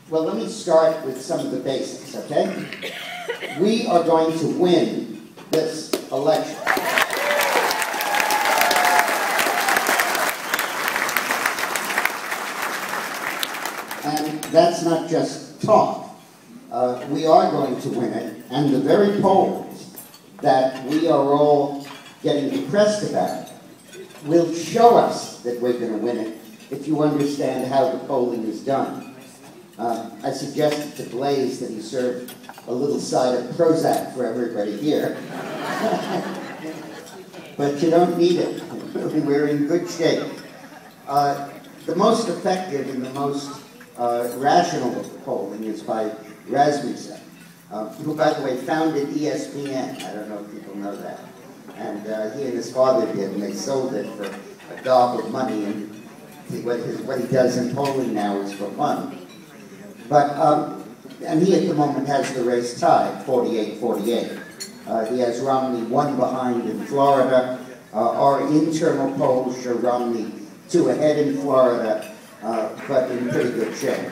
Well, let me start with some of the basics, okay? We are going to win this election. And that's not just talk. We are going to win it, and the very polls that we are all getting depressed about will show us that we're going to win it if you understand how the polling is done. I suggested to Blaze that he serve a little side of Prozac for everybody here. But you don't need it. We're in good shape. The most effective and the most rational of the polling is by Rasmussen, who, by the way, founded ESPN. I don't know if people know that. And he and his father did, and they sold it for a gob of money. And what he does in polling now is for fun. But, and he at the moment has the race tied, 48-48. He has Romney 1 behind in Florida. Our internal polls show Romney 2 ahead in Florida, but in pretty good shape.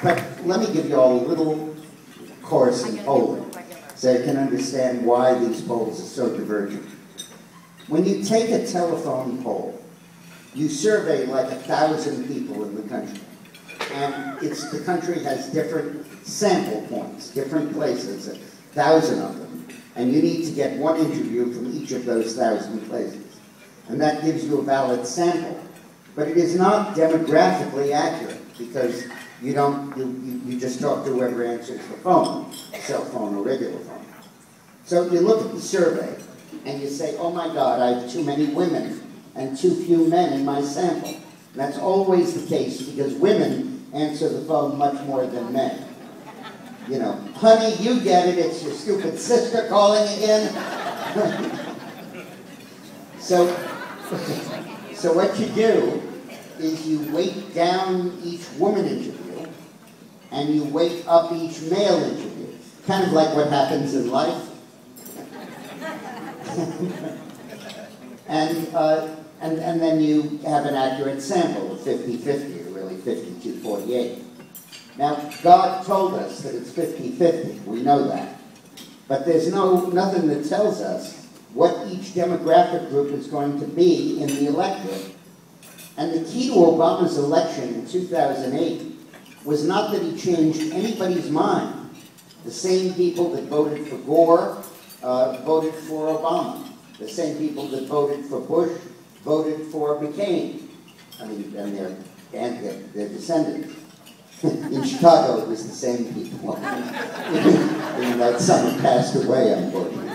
But let me give you all a little course in polling so you can understand why these polls are so divergent. When you take a telephone poll, you survey like 1,000 people in the country. And the country has different sample points, different places, 1,000 of them. And you need to get one interview from each of those 1,000 places. And that gives you a valid sample. But it is not demographically accurate because you just talk to whoever answers the phone, cell phone or regular phone. So you look at the survey and you say, oh my God, I have too many women and too few men in my sample. And that's always the case because women answer the phone much more than men. You know, honey, you get it, it's your stupid sister calling again. So what you do is you weight down each woman interview and you weight up each male interview. Kind of like what happens in life. And then you have an accurate sample of 50-50, or really 52-48. Now, God told us that it's 50-50. We know that. But there's nothing that tells us what each demographic group is going to be in the electorate. And the key to Obama's election in 2008 was not that he changed anybody's mind. The same people that voted for Gore voted for Obama. The same people that voted for Bush voted for McCain. I mean, and their descendants. In Chicago, it was the same people. Even though some have passed away, unfortunately.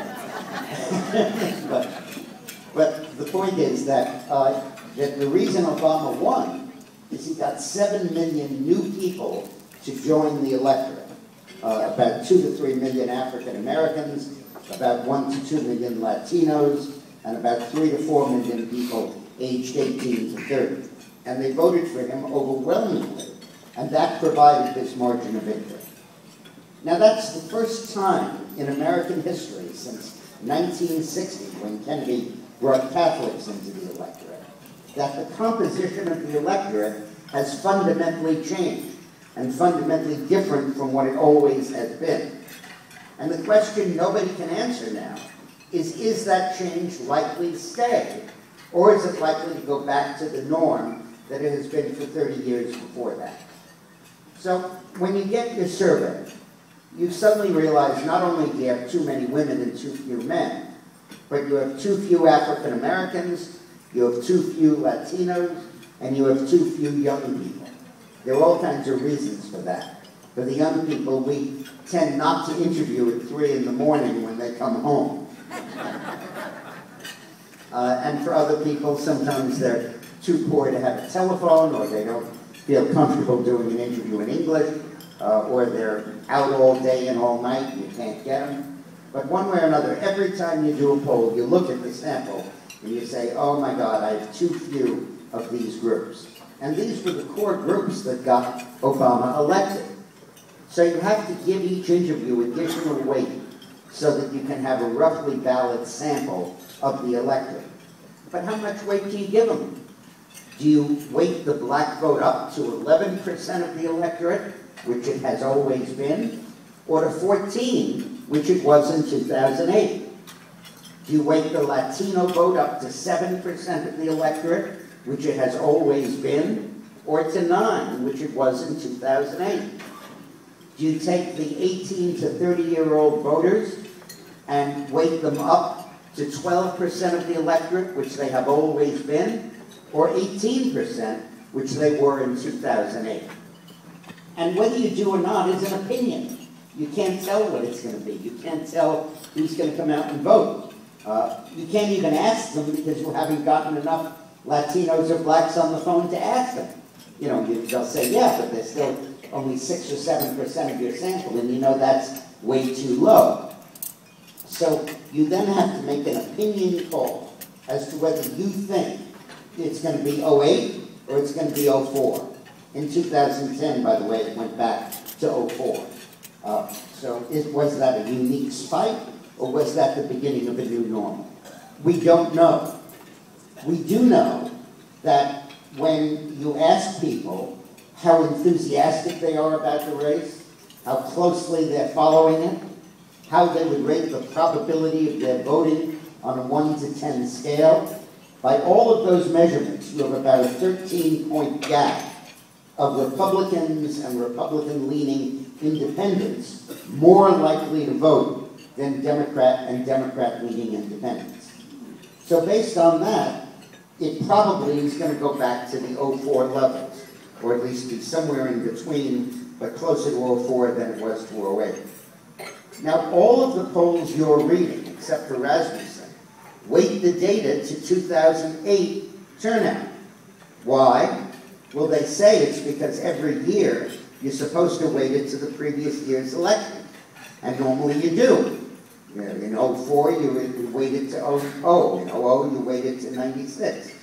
but the point is that the reason Obama won is he got 7 million new people to join the electorate. About 2 to 3 million African Americans, about 1 to 2 million Latinos, and about 3 to 4 million people aged 18 to 30. And they voted for him overwhelmingly, and that provided this margin of victory. Now that's the first time in American history since 1960, when Kennedy brought Catholics into the electorate, that the composition of the electorate has fundamentally changed, and fundamentally different from what it always has been. And the question nobody can answer now is that change likely to stay? Or is it likely to go back to the norm that it has been for 30 years before that? So when you get your survey, you suddenly realize not only do you have too many women and too few men, but you have too few African Americans, you have too few Latinos, and you have too few young people. There are all kinds of reasons for that. For the young people, we tend not to interview at 3 in the morning when they come home. And for other people, sometimes they're too poor to have a telephone, or they don't feel comfortable doing an interview in English, or they're out all day and all night and you can't get them. But one way or another, every time you do a poll, you look at the sample and you say, oh my God, I have too few of these groups. And these were the core groups that got Obama elected. So you have to give each interview additional weight so that you can have a roughly valid sample of the electorate. But how much weight do you give them? Do you weight the black vote up to 11% of the electorate, which it has always been, or to 14, which it was in 2008? Do you weight the Latino vote up to 7% of the electorate, which it has always been, or to 9, which it was in 2008? Do you take the 18 to 30-year-old voters and weight them up to 12% of the electorate, which they have always been, or 18%, which they were in 2008? And whether you do or not is an opinion. You can't tell what it's going to be. You can't tell who's going to come out and vote. You can't even ask them because you haven't gotten enough Latinos or blacks on the phone to ask them. You know, they'll say, yeah, but they're still only 6 or 7% of your sample, and you know that's way too low. So you then have to make an opinion call as to whether you think it's going to be 08 or it's going to be 04. In 2010, by the way, it went back to 04. Was that a unique spike, or was that the beginning of a new normal? We don't know. We do know that when you ask people how enthusiastic they are about the race, how closely they're following it, how they would rate the probability of their voting on a 1 to 10 scale, by all of those measurements, you have about a 13-point gap of Republicans and Republican-leaning independents more likely to vote than Democrat and Democrat-leaning independents. So based on that, it probably is going to go back to the 04 levels, or at least be somewhere in between, but closer to 04 than it was to 08. Now, all of the polls you're reading, except for Rasmussen, weight the data to 2008 turnout. Why? Well, they say it's because every year you're supposed to weight it to the previous year's election. And normally you do. You know, in 04, you weight it to 00. In 00, you weight it to 96.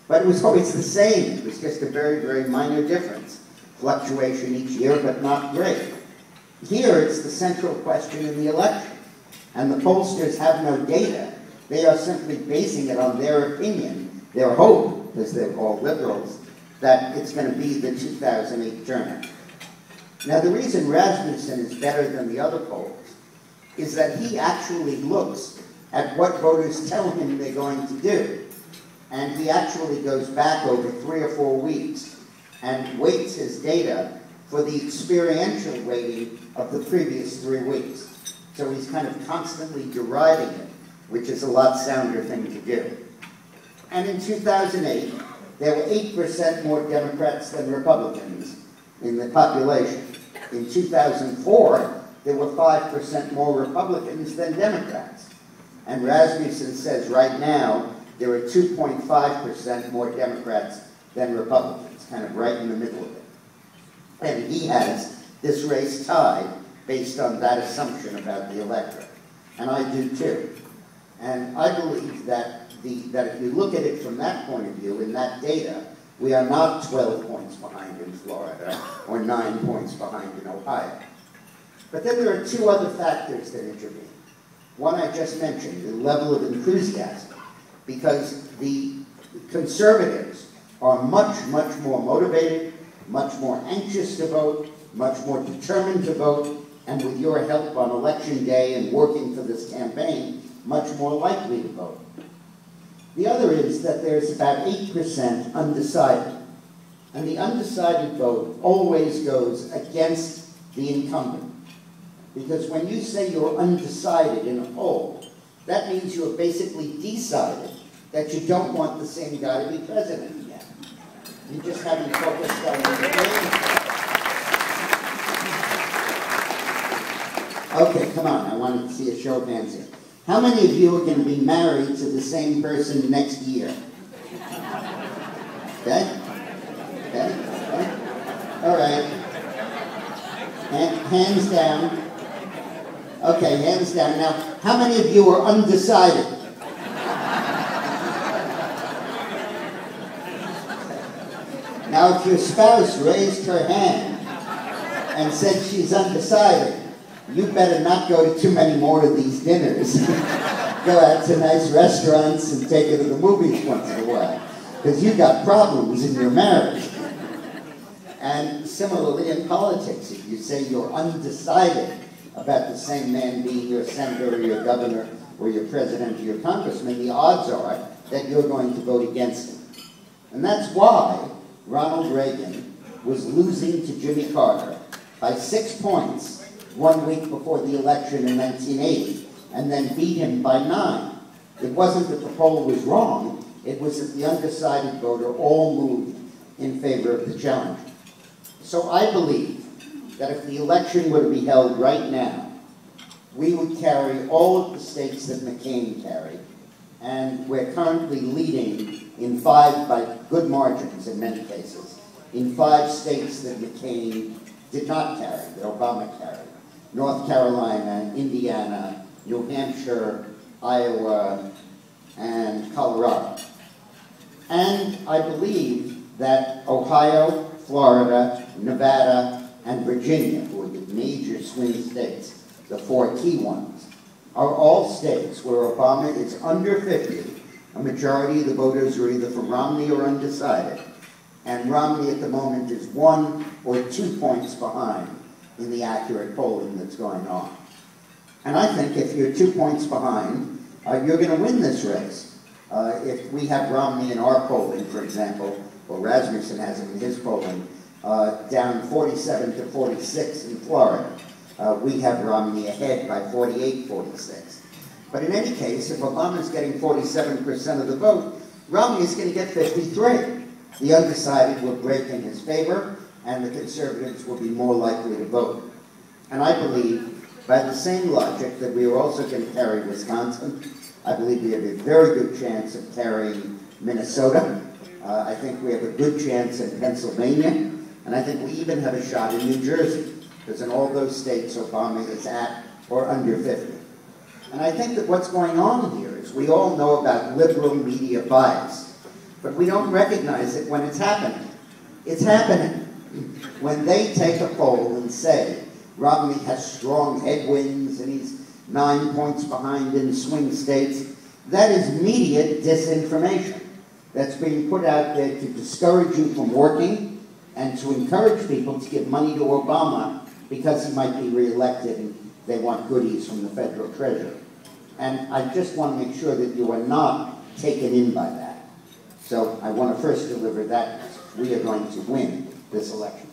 But it was always the same. It was just a very, very minor difference. Fluctuation each year, but not great. Here, it's the central question in the election. And the pollsters have no data. They are simply basing it on their opinion, their hope, because they're all liberals, that it's going to be the 2008 turnout. Now, the reason Rasmussen is better than the other polls is that he actually looks at what voters tell him they're going to do. And he actually goes back over 3 or 4 weeks and weights his data for the experiential weighting of the previous 3 weeks. So he's kind of constantly deriding it, which is a lot sounder thing to do. And in 2008, there were 8% more Democrats than Republicans in the population. In 2004, there were 5% more Republicans than Democrats. And Rasmussen says right now, there are 2.5% more Democrats than Republicans, kind of right in the middle of it. And he has this race tied based on that assumption about the electorate. And I do too. And I believe that if you look at it from that point of view, in that data, we are not 12 points behind in Florida or 9 points behind in Ohio. But then there are 2 other factors that intervene. One I just mentioned, the level of enthusiasm, because the conservatives are much, much more motivated, much more anxious to vote, much more determined to vote, and with your help on election day and working for this campaign, much more likely to vote. The other is that there's about 8% undecided. And the undecided vote always goes against the incumbent. Because when you say you're undecided in a poll, that means you have basically decided that you don't want the same guy to be president again. You just haven't focused on the Okay, come on, I wanted to see a show of hands here. How many of you are going to be married to the same person next year? Okay? Okay? Okay? All right. Hands down. Okay, hands down. Now, how many of you are undecided? Now, if your spouse raised her hand and said she's undecided, you better not go to too many more of these dinners. Go out to nice restaurants and take her to the movies once in a while. because you've got problems in your marriage. And similarly in politics, if you say you're undecided about the same man being your senator or your governor or your president or your congressman, the odds are that you're going to vote against him. And that's why Ronald Reagan was losing to Jimmy Carter by 6 points 1 week before the election in 1980, and then beat him by 9. It wasn't that the poll was wrong, it was that the undecided voter all moved in favor of the challenger. So I believe that if the election were to be held right now, we would carry all of the states that McCain carried, and we're currently leading in 5 by good margins in many cases, in 5 states that McCain did not carry, that Obama carried. North Carolina, Indiana, New Hampshire, Iowa, and Colorado. And I believe that Ohio, Florida, Nevada, and Virginia, who are the major swing states, the 4 key ones, are all states where Obama is under 50. A majority of the voters are either for Romney or undecided. And Romney at the moment is 1 or 2 points behind in the accurate polling that's going on. And I think if you're 2 points behind, you're going to win this race. If we have Romney in our polling, for example, or Rasmussen has him in his polling, down 47 to 46 in Florida. We have Romney ahead by 48-46. But in any case, if Obama's getting 47% of the vote, Romney is going to get 53. The undecided will break in his favor, and the conservatives will be more likely to vote. And I believe, by the same logic, that we are also going to carry Wisconsin. I believe we have a very good chance of carrying Minnesota. I think we have a good chance in Pennsylvania, and I think we even have a shot in New Jersey, because in all those states, Obama is at or under 50. And I think that what's going on here is we all know about liberal media bias, but we don't recognize it when it's happening. It's happening. When they take a poll and say Romney has strong headwinds and he's 9 points behind in swing states, that is media disinformation that's being put out there to discourage you from working and to encourage people to give money to Obama because he might be reelected and they want goodies from the federal treasury. And I just want to make sure that you are not taken in by that. So I want to first deliver that message. We are going to win this election.